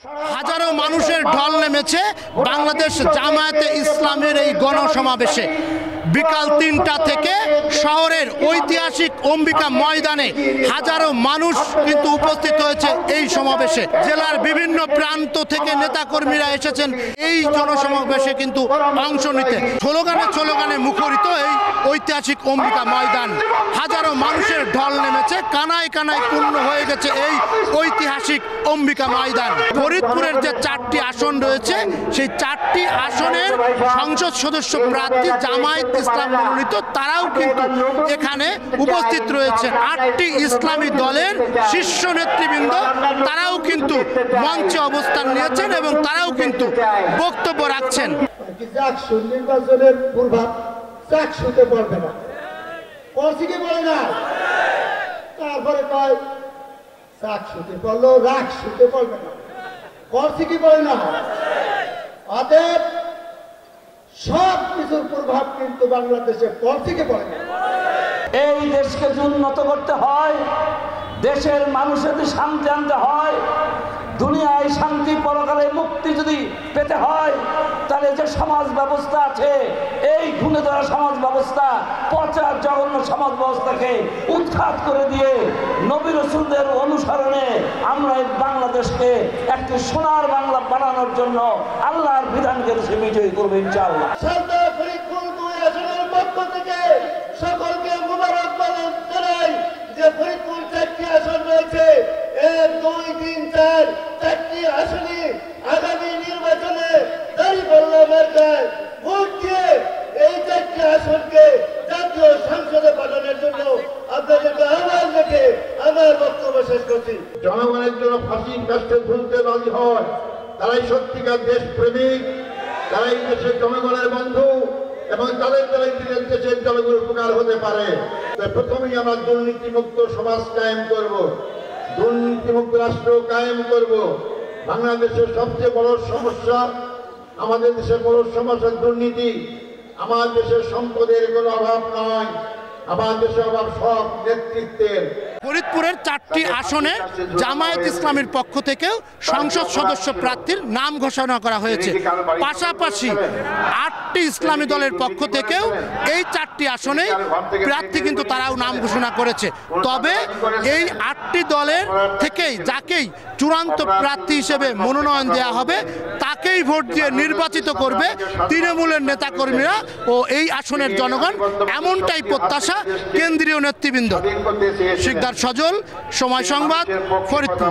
হাজারো মানুষের ঢল নেমেছে বাংলাদেশ জামায়াতে ইসলামের এই গণসমাবেশে। বিকাল ৩টা থেকে শহরের ঐতিহাসিক অম্বিকা ময়দানে হাজারো মানুষ কিন্তু উপস্থিত হয়েছে এই সমাবেশে। জেলার বিভিন্ন প্রান্ত থেকে নেতাকর্মীরা এসেছেন এই জনসমাবেশে কিন্তু অংশ নিতে। স্লোগানে মুখরিত এই ঐতিহাসিক অম্বিকা ময়দান। হাজারো মানুষের ঢল নেমেছে, কানায় কানায় পূর্ণ হয়ে গেছে এই ঐতিহাসিক অম্বিকা ময়দান। ফরিদপুরের যে 4টি আসন রয়েছে সেই 4টি আসনের সংসদ সদস্য প্রার্থী জামায়াত ইসলাম মনোনীত তারাও কিন্তু এখানে উপস্থিত রয়েছে। 8টি ইসলামী দলের শীর্ষ নেতৃবৃন্দ তারাও কিন্তু মঞ্চে অবস্থান নিয়েছেন এবং তারাও কিন্তু বক্তব্য রাখছেন। নির্বাচনের পূর্বাভাস চাকসুতে পারবে না, কি বলে না, তারপরে কয় চাকসুতে পারলো রাগ শুতে পারবে না, কি বলে না। অতএব সব কিছুর প্রভাব কিন্তু বাংলাদেশে পড়ছিকে পড়ে না। এই দেশকে উন্নত করতে হয়, দেশের মানুষের শান্তি আনতে হয়, দুনিয়ায় শান্তি পরকালে মুক্তি যদি পেতে হয় তাহলে যে সমাজ ব্যবস্থা আছে এই ঘুণে ধরা সমাজ ব্যবস্থা, পচা জঘন্য সমাজ ব্যবস্থাকে উৎখাত করে দিয়ে নবী রাসূলদের অনুসরণে আমরা বাংলাদেশকে একটি সোনার বাংলা বানানোর জন্য আল্লাহর বিধানকে দেশে বিজয়ী করবো ইনশাআল্লাহ। সকলকে মুবারকবাদ জানাই যে ফরিদপুর 4টি আসন রয়েছে, 1, 2, 3, 4 4টি আসনে আগামী নির্বাচনে দাঁড়িপাল্লা মার্কায় ভোট দিয়ে এই 4টি আসনকে জাতীয় সংসদে পাঠানোর জন্য আপনাদেরকে আহ্বান রেখে আমার বক্তব্য শেষ করছি। জনগণের জন্য ফাঁসির কাষ্টে ঝুলতে রাজি হয় তারাই সত্যিকার দেশপ্রেমিক, তারাই দেশের জনগণের বন্ধু এবং তাদের দ্বারাই দেশের জনগণের উপকার হতে পারে। প্রথমেই আমরা দুর্নীতিমুক্ত সমাজ কায়েম করব, দুর্নীতিমুক্ত রাষ্ট্র কায়েম করব। বাংলাদেশের সবচেয়ে বড় সমস্যা, আমাদের দেশের বড় সমস্যা দুর্নীতি। আমার দেশের সম্পদের কোনো অভাব নয়, আমার দেশের অভাব সব নেতৃত্বের। ফরিদপুরের 4টি আসনে জামায়াত ইসলামের পক্ষ থেকেও সংসদ সদস্য প্রার্থীর নাম ঘোষণা করা হয়েছে। পাশাপাশি 8টি ইসলামী দলের পক্ষ থেকেও এই 4টি আসনে প্রার্থী কিন্তু তারাও নাম ঘোষণা করেছে। তবে এই 8টি দলের থেকেই যাকেই চূড়ান্ত প্রার্থী হিসেবে মনোনয়ন দেওয়া হবে তাকেই ভোট দিয়ে নির্বাচিত করবে তৃণমূলের নেতাকর্মীরা ও এই আসনের জনগণ, এমনটাই প্রত্যাশা কেন্দ্রীয় নেতৃবৃন্দ। শিকদার সজল, সময় সংবাদ, ফরিদপুর।